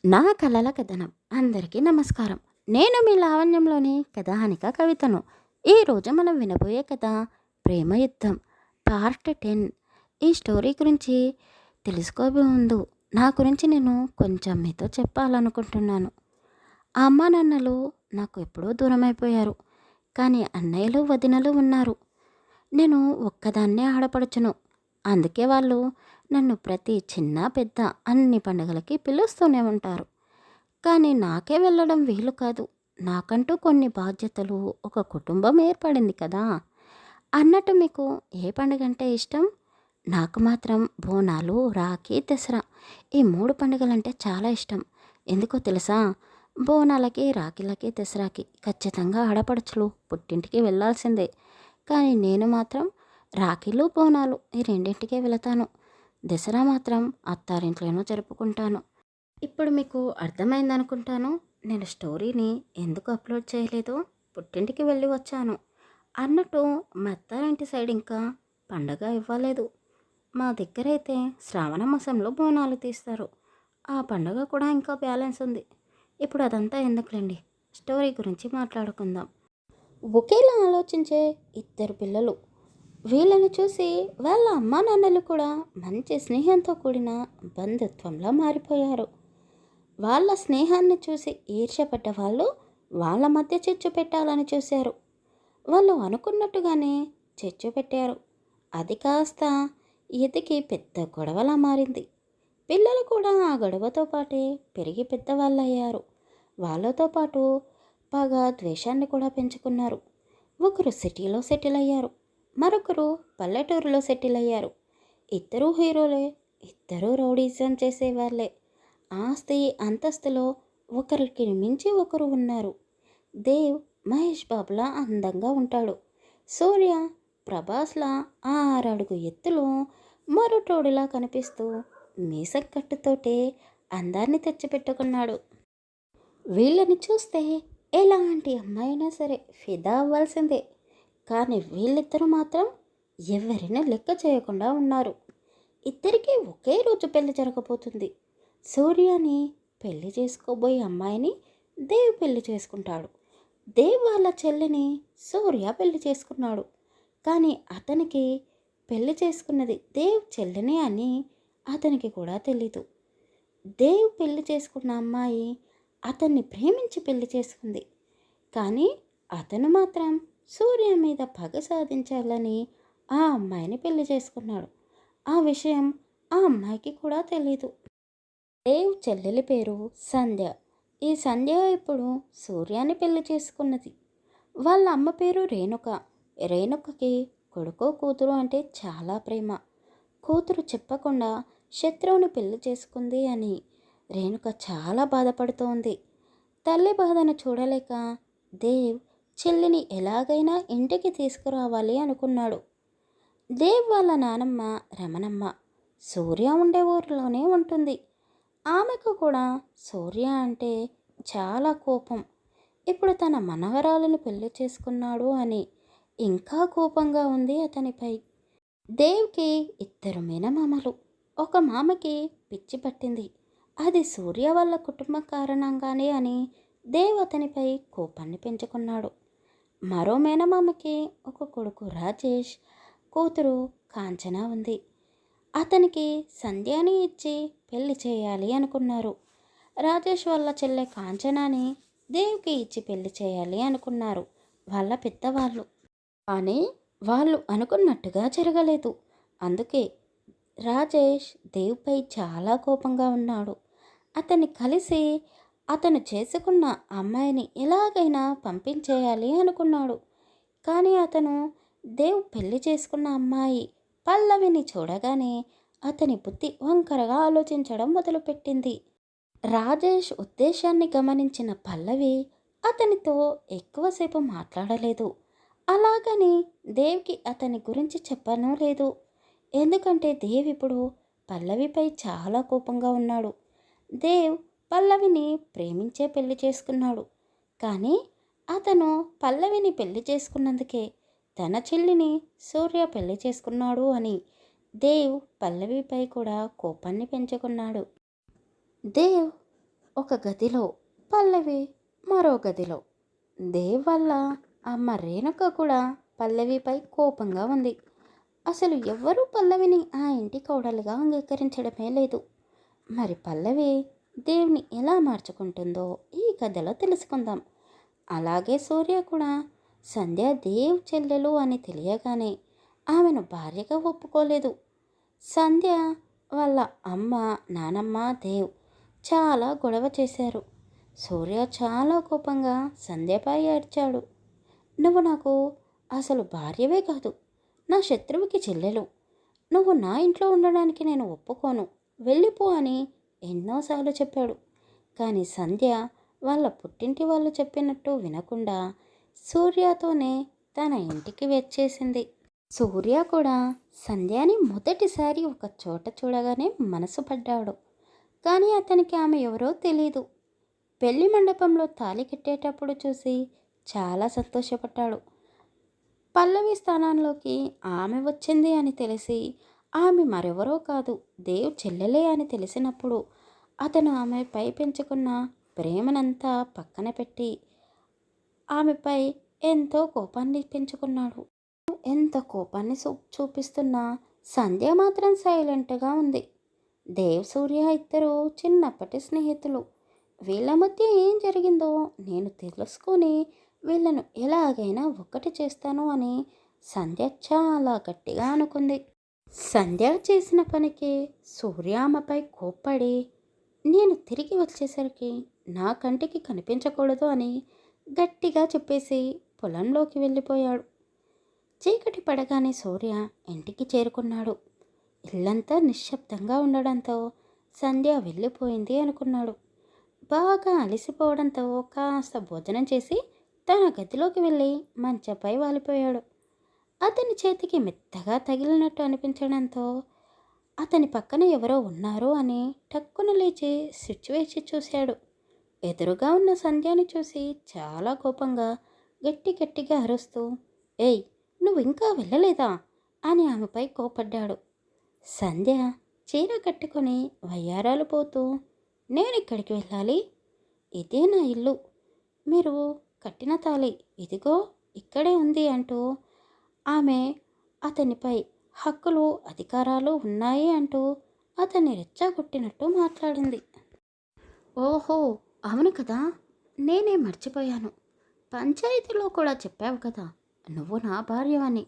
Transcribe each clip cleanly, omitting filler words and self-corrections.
నా కలల కథనం అందరికీ నమస్కారం. నేను మీ లావణ్యంలోని కథానిక కవితను. ఈరోజు మనం వినబోయే కథ ప్రేమ యుద్ధం పార్ట్ 10. ఈ స్టోరీ గురించి తెలుసుకోబోయే ముందు నా గురించి నేను కొంచెం మీతో చెప్పాలనుకుంటున్నాను. ఆ అమ్మా నాన్నలు నాకు ఎప్పుడో దూరం అయిపోయారు. కానీ అన్నయ్యలు వదినలు ఉన్నారు. నేను ఒక్కదాన్నే ఆడపడుచును. అందుకే వాళ్ళు నన్ను ప్రతి చిన్న పెద్ద అన్ని పండుగలకి పిలుస్తూనే ఉంటారు. కానీ నాకే వెళ్ళడం వీలు కాదు. నాకంటూ కొన్ని బాధ్యతలు, ఒక కుటుంబం ఏర్పడింది కదా. అన్నట్టు మీకు ఏ పండుగ అంటే ఇష్టం? నాకు మాత్రం బోనాలు, రాఖీ, దసరా ఈ 3 పండుగలంటే చాలా ఇష్టం. ఎందుకో తెలుసా? బోనాలకి, రాఖీలకి, దసరాకి ఖచ్చితంగా ఆడపడుచులు పుట్టింటికి వెళ్ళాల్సిందే. కానీ నేను మాత్రం రాఖీలు, బోనాలు ఈ రెండింటికే వెళతాను. దసరా మాత్రం అత్తారింట్లోనూ జరుపుకుంటాను. ఇప్పుడు మీకు అర్థమైందనుకుంటాను నేను స్టోరీని ఎందుకు అప్లోడ్ చేయలేదో. పుట్టింటికి వెళ్ళి వచ్చాను అన్నట్టు మా అత్తారింటి సైడ్ ఇంకా పండగ ఇవ్వలేదు. మా దగ్గరైతే శ్రావణ మాసంలో బోనాలు తీస్తారు. ఆ పండగ కూడా ఇంకా బ్యాలెన్స్ ఉంది. ఇప్పుడు అదంతా ఎందుకులేండి, స్టోరీ గురించి మాట్లాడుకుందాం. ఒకేలా ఆలోచించే ఇద్దరు పిల్లలు. వీళ్ళని చూసి వాళ్ళ అమ్మా నాన్నలు కూడా మంచి స్నేహంతో కూడిన బంధుత్వంలో మారిపోయారు. వాళ్ళ స్నేహాన్ని చూసి ఈర్ష్యపడ్డ వాళ్ళు వాళ్ళ మధ్య చిచ్చు పెట్టాలని చూశారు. వాళ్ళు అనుకున్నట్టుగానే చిచ్చు పెట్టారు. అది కాస్త ఎదిగి పెద్ద గొడవలా మారింది. పిల్లలు కూడా ఆ గొడవతో పాటే పెరిగి పెద్దవాళ్ళయ్యారు. వాళ్ళతో పాటు పగ ద్వేషాన్ని కూడా పెంచుకున్నారు. ఒకరు సిటీలో సెటిల్ అయ్యారు, మరొకరు పల్లెటూరులో సెటిల్ అయ్యారు. ఇద్దరూ హీరోలే, ఇద్దరూ రౌడీజం చేసేవాళ్ళే. ఆస్తి అంతస్తులో ఒకరికి మించి ఒకరు ఉన్నారు. దేవ్ మహేష్ బాబులా అందంగా ఉంటాడు. సూర్య ప్రభాస్లా 6 అడుగు ఎత్తులో మరొటోడిలా కనిపిస్తూ మీసం కట్టుతోటే అందాన్ని తెచ్చిపెట్టుకున్నాడు. వీళ్ళని చూస్తే ఎలాంటి అమ్మాయినా సరే ఫిదా అవ్వాల్సిందే. కానీ వీళ్ళిద్దరూ మాత్రం ఎవరిని లెక్క చేయకుండా ఉన్నారు. ఇద్దరికీ ఒకే రోజు పెళ్లి జరగబోతుంది. సూర్యని పెళ్లి చేసుకోబోయే అమ్మాయిని దేవ్ పెళ్లి చేసుకుంటాడు. దేవ్ వాళ్ళ చెల్లిని సూర్య పెళ్లి చేసుకున్నాడు. కానీ అతనికి పెళ్లి చేసుకున్నది దేవ్ చెల్లిని అని అతనికి కూడా తెలీదు. దేవ్ పెళ్లి చేసుకున్న అమ్మాయి అతన్ని ప్రేమించి పెళ్లి చేసుకుంది. కానీ అతను మాత్రం సూర్య మీద పగ సాధించాలని ఆ అమ్మాయిని పెళ్లి చేసుకున్నాడు. ఆ విషయం ఆ అమ్మాయికి కూడా తెలీదు. దేవ్ చెల్లెలి పేరు సంధ్య. ఈ సంధ్య ఇప్పుడు సూర్యాని పెళ్లి చేసుకున్నది. వాళ్ళ అమ్మ పేరు రేణుక. రేణుకకి కొడుకో కూతురు అంటే చాలా ప్రేమ. కూతురు చెప్పకుండా శత్రువుని పెళ్లి చేసుకుంది అని రేణుక చాలా బాధపడుతోంది. తల్లి బాధను చూడలేక దేవ్ చెల్లిని ఎలాగైనా ఇంటికి తీసుకురావాలి అనుకున్నాడు. దేవ్ వాళ్ళ నానమ్మ రమణమ్మ సూర్య ఉండే ఊరిలోనే ఉంటుంది. ఆమెకు కూడా సూర్య అంటే చాలా కోపం. ఇప్పుడు తన మనవరాలను పెళ్లి చేసుకున్నాడు అని ఇంకా కోపంగా ఉంది అతనిపై. దేవ్కి ఇద్దరు మేనమామలు. ఒక మామకి పిచ్చి పట్టింది. అది సూర్య వాళ్ళ కుటుంబ కారణంగానే అని దేవ్ అతనిపై కోపాన్ని పెంచుకున్నాడు. మరో మేనమామకి ఒక కొడుకు రాజేష్, కూతురు కాంచన ఉంది. అతనికి సంధ్యాని ఇచ్చి పెళ్లి చేయాలి అనుకున్నారు. రాజేష్ వాళ్ళ చెల్లె కాంచనాని దేవ్కి ఇచ్చి పెళ్లి చేయాలి అనుకున్నారు వాళ్ళ పెద్దవాళ్ళు. కానీ వాళ్ళు అనుకున్నట్టుగా జరగలేదు. అందుకే రాజేష్ దేవ్పై చాలా కోపంగా ఉన్నాడు. అతన్ని కలిసి అతను చేసుకున్న అమ్మాయిని ఎలాగైనా పంపించేయాలి అనుకున్నాడు. కానీ అతను దేవ్ పెళ్లి చేసుకున్న అమ్మాయి పల్లవిని చూడగానే అతని బుద్ధి వంకరగా ఆలోచించడం మొదలుపెట్టింది. రాజేష్ ఉద్దేశాన్ని గమనించిన పల్లవి అతనితో ఎక్కువసేపు మాట్లాడలేదు. అలాగని దేవ్కి అతని గురించి చెప్పనూ లేదు. ఎందుకంటే దేవ్ ఇప్పుడు పల్లవిపై చాలా కోపంగా ఉన్నాడు. దేవ్ పల్లవిని ప్రేమించే పెళ్లి చేసుకున్నాడు. కానీ అతను పల్లవిని పెళ్లి చేసుకున్నందుకే తన చెల్లిని సూర్య పెళ్లి చేసుకున్నాడు అని దేవ్ పల్లవిపై కూడా కోపాన్ని పెంచుకున్నాడు. దేవ్ ఒక గదిలో, పల్లవి మరో గదిలో. దేవ్ వల్ల అమ్మ రేణుక కూడా పల్లవిపై కోపంగా ఉంది. అసలు ఎవ్వరూ పల్లవిని ఆ ఇంటి కోడలుగా అంగీకరించడమే లేదు. మరి పల్లవి దేవుని ఎలా మార్చుకుంటుందో ఈ కథలో తెలుసుకుందాం. అలాగే సూర్య కూడా సంధ్య దేవ్ చెల్లెలు అని తెలియగానే ఆమెను భార్యగా ఒప్పుకోలేదు. సంధ్య వాళ్ళ అమ్మ, నానమ్మ, దేవ్ చాలా గొడవ చేశారు. సూర్య చాలా కోపంగా సంధ్యపై ఏడ్చాడు. నువ్వు నాకు అసలు భార్యవే కాదు, నా శత్రువుకి చెల్లెలు. నువ్వు నా ఇంట్లో ఉండడానికి నేను ఒప్పుకోను, వెళ్ళిపో అని ఎన్నోసార్లు చెప్పాడు. కానీ సంధ్య వాళ్ళ పుట్టింటి వాళ్ళు చెప్పినట్టు వినకుండా సూర్యతోనే తన ఇంటికి వచ్చేసింది. సూర్య కూడా సంధ్యాని మొదటిసారి ఒక చోట చూడగానే మనసు పడ్డాడు. కానీ అతనికి ఆమె ఎవరో తెలీదు. పెళ్లి మండపంలో తాళి కట్టేటప్పుడు చూసి చాలా సంతోషపడ్డాడు. పల్లవి స్థానంలోకి ఆమె వచ్చింది అని తెలిసి ఆమె మరెవరో కాదు, దేవ్ చెల్లెలే అని తెలిసినప్పుడు అతను ఆమెపై పెంచుకున్న ప్రేమనంతా పక్కన పెట్టి ఆమెపై ఎంతో కోపాన్ని పెంచుకున్నాడు. ఎంత కోపాన్ని చూపిస్తున్నా సంధ్య మాత్రం సైలెంట్గా ఉంది. దేవ్ సూర్య ఇద్దరు చిన్నప్పటి స్నేహితులు. వీళ్ళ మధ్య ఏం జరిగిందో నేను తెలుసుకొని వీళ్ళను ఎలాగైనా ఒక్కటి చేస్తాను అని సంధ్య చాలా గట్టిగా అనుకుంది. సంధ్య చేసిన పనికి సూర్య ఆమెపై కోప్పడి నేను తిరిగి వచ్చేసరికి నా కంటికి కనిపించకూడదు అని గట్టిగా చెప్పేసి పొలంలోకి వెళ్ళిపోయాడు. చీకటి పడగానే సూర్య ఇంటికి చేరుకున్నాడు. ఇల్లంతా నిశ్శబ్దంగా ఉండడంతో సంధ్య వెళ్ళిపోయింది అనుకున్నాడు. బాగా అలసిపోవడంతో కాస్త భోజనం చేసి తన గదిలోకి వెళ్ళి మంచంపై వాలిపోయాడు. అతని చేతికి మెత్తగా తగిలినట్టు అనిపించడంతో అతని పక్కన ఎవరో ఉన్నారు అని టక్కున లేచి స్విచ్ వేసి చూశాడు. ఎదురుగా ఉన్న సంధ్యని చూసి చాలా కోపంగా గట్టిగా అరుస్తూ, ఏయ్, నువ్వు ఇంకా వెళ్ళలేదా అని ఆమెపై కోపడ్డాడు. సంధ్య చీర కట్టుకొని వయ్యారాలు పోతూ, నేనెక్కడికి వెళ్ళాలి? ఇదే నా ఇల్లు, మీరు కట్టిన తాళి ఇదిగో ఇక్కడే ఉంది అంటూ ఆమె అతనిపై హక్కులు అధికారాలు ఉన్నాయి అంటూ అతన్ని రెచ్చగొట్టినట్టు మాట్లాడింది. ఓహో, అవును కదా, నేనే మర్చిపోయాను. పంచాయతీలో కూడా చెప్పావు కదా నువ్వు నా భార్యవని.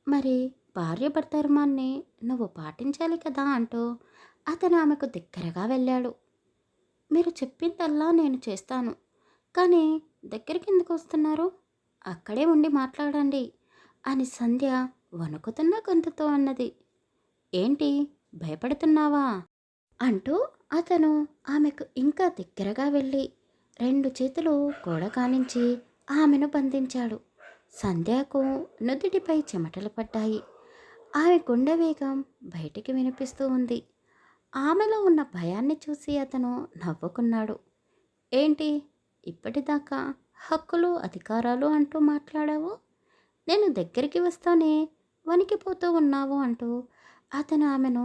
మరి భార్యాభర్త ధర్మాన్ని నువ్వు పాటించాలి కదా అంటూ అతను ఆమెకు దగ్గరగా వెళ్ళాడు. మీరు చెప్పిందల్లా నేను చేస్తాను, కానీ దగ్గరికి ఎందుకు వస్తున్నారు? అక్కడే ఉండి మాట్లాడండి అని సంధ్య వణుకుతున్న గొంతుతో అన్నది. ఏంటి, భయపడుతున్నావా అంటూ అతను ఆమెకు ఇంకా దగ్గరగా వెళ్ళి 2 చేతులు గోడ కానించి ఆమెను బంధించాడు. సంధ్యకు నుదుటిపై చెమటలు పడ్డాయి. ఆమె గుండె వేగం బయటికి వినిపిస్తూ ఉంది. ఆమెలో ఉన్న భయాన్ని చూసి అతను నవ్వుకున్నాడు. ఏంటి, ఇప్పటిదాకా హక్కులు అధికారాలు అంటూ మాట్లాడావు, నేను దగ్గరికి వస్తానే వణికిపోతూ ఉన్నావు అంటూ అతను ఆమెను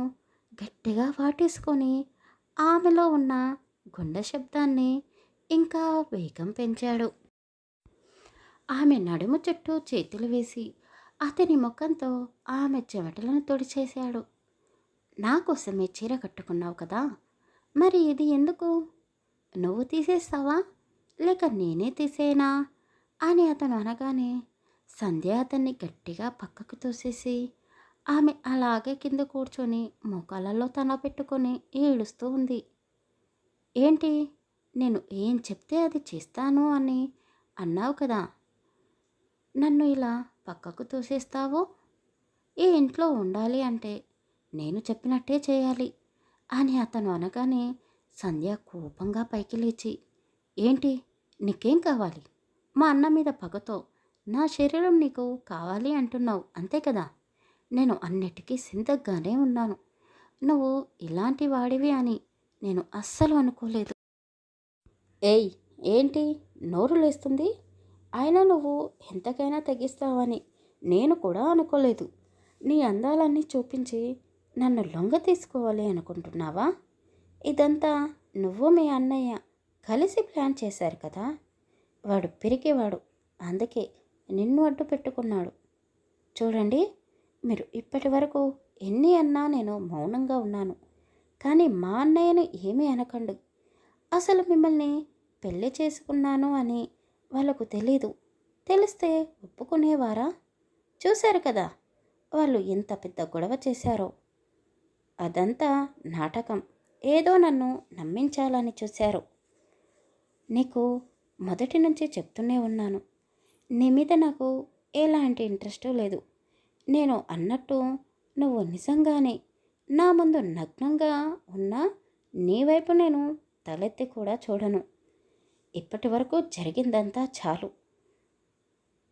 గట్టిగా వాటేసుకొని ఆమెలో ఉన్న గుండె శబ్దాన్ని ఇంకా వేగం పెంచాడు. ఆమె నడుము చుట్టూ చేతులు వేసి అతని ముఖంతో ఆమె చెమటలను తుడిచేశాడు. నా కోసమే చీర కట్టుకున్నావు కదా, మరి ఇది ఎందుకు? నువ్వు తీసేస్తావా లేక నేనే తీసేనా అని అతను అనగానే సంధ్య అతన్ని గట్టిగా పక్కకు తోసేసి ఆమె అలాగే కింద కూర్చొని మోకాళ్ళలో తల పెట్టుకొని ఏడుస్తూ ఉంది. ఏంటి, నేను ఏం చెప్తే అది చేస్తాను అని అన్నావు కదా, నన్ను ఇలా పక్కకు తోసేస్తావో? ఈ ఇంట్లో ఉండాలి అంటే నేను చెప్పినట్టే చేయాలి అని అతను అనగానే సంధ్య కోపంగా పైకి లేచి, ఏంటి, నీకేం కావాలి? మా అన్న మీద పగతో నా శరీరం నీకు కావాలి అంటున్నావు అంతే కదా. నేను అన్నిటికీ సింధగ్గానే ఉన్నాను. నువ్వు ఇలాంటి వాడివి అని నేను అస్సలు అనుకోలేదు. ఏయ్, ఏంటి నోరు లేస్తుంది? అయినా నువ్వు ఎంతకైనా తెగిస్తావని నేను కూడా అనుకోలేదు. నీ అందాలన్నీ చూపించి నన్ను లొంగ తీసుకోవాలి అనుకుంటున్నావా? ఇదంతా నువ్వు మీ అన్నయ్య కలిసి ప్లాన్ చేశారు కదా. వాడు పిరికివాడు, అందుకే నిన్ను అడ్డు పెట్టుకున్నాడు. చూడండి, మీరు ఇప్పటి వరకు ఎన్ని అన్నా నేను మౌనంగా ఉన్నాను. కానీ మా అన్నయ్యను ఏమీ అనకండి. అసలు మిమ్మల్ని పెళ్లి చేసుకున్నాను అని వాళ్ళకు తెలీదు. తెలిస్తే ఒప్పుకునేవారా? చూశారు కదా వాళ్ళు ఎంత పెద్ద గొడవ చేశారో. అదంతా నాటకం. ఏదో నన్ను నమ్మించాలని చూశారు. నీకు మొదటి నుంచి చెప్తూనే ఉన్నాను, నీ మీద నాకు ఎలాంటి ఇంట్రెస్టు లేదు. నేను అన్నట్టు నువ్వు నిజంగానే నా ముందు నగ్నంగా ఉన్నా నీ వైపు నేను తలెత్తి కూడా చూడను. ఇప్పటి వరకు జరిగిందంతా చాలు.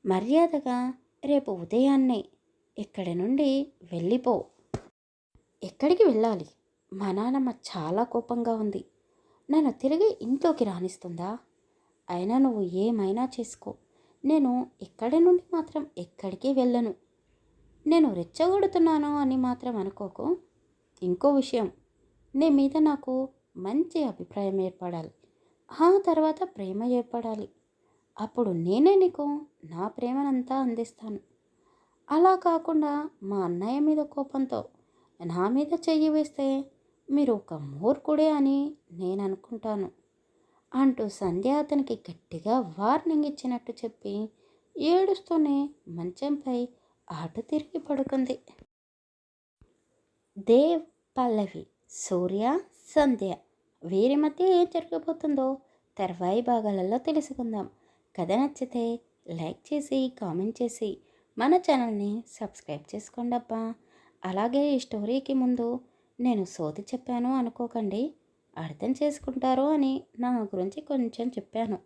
మర్యాదగా రేపు ఉదయాన్నే ఇక్కడి నుండి వెళ్ళిపో. ఎక్కడికి వెళ్ళాలి? మా నాన్నమ్మ చాలా కోపంగా ఉంది. నన్ను తిరిగి ఇంట్లోకి రానిస్తుందా? అయినా నువ్వు ఏమైనా చేసుకో, నేను ఇక్కడి నుండి మాత్రం ఎక్కడికి వెళ్ళను. నేను రెచ్చగొడుతున్నాను అని మాత్రం అనుకోకు. ఇంకో విషయం, నీ మీద నాకు మంచి అభిప్రాయం ఏర్పడాలి. ఆ తర్వాత ప్రేమ ఏర్పడాలి. అప్పుడు నేనే నీకు నా ప్రేమనంతా అందిస్తాను. అలా కాకుండా మా అన్నయ్య మీద కోపంతో నా మీద చెయ్యి వేస్తే మీరు ఒక మూర్ఖుడే అని నేను అనుకుంటాను అంటూ సంధ్య అతనికి గట్టిగా వార్నింగ్ ఇచ్చినట్టు చెప్పి ఏడుస్తూనే మంచంపై అటు తిరిగి పడుకుంది. దేవ్, పల్లవి, సూర్య, సంధ్య వీరి మధ్య ఏం జరగబోతుందో తర్వాయి భాగాలలో తెలుసుకుందాం. కథ నచ్చితే లైక్ చేసి కామెంట్ చేసి మన ఛానల్ని సబ్స్క్రైబ్ చేసుకోండి అబ్బా. అలాగే ఈ స్టోరీకి ముందు నేను సోది చెప్పాను అనుకోకండి, అర్థం చేసుకుంటారు అని నా గురించి కొంచెం చెప్పాను.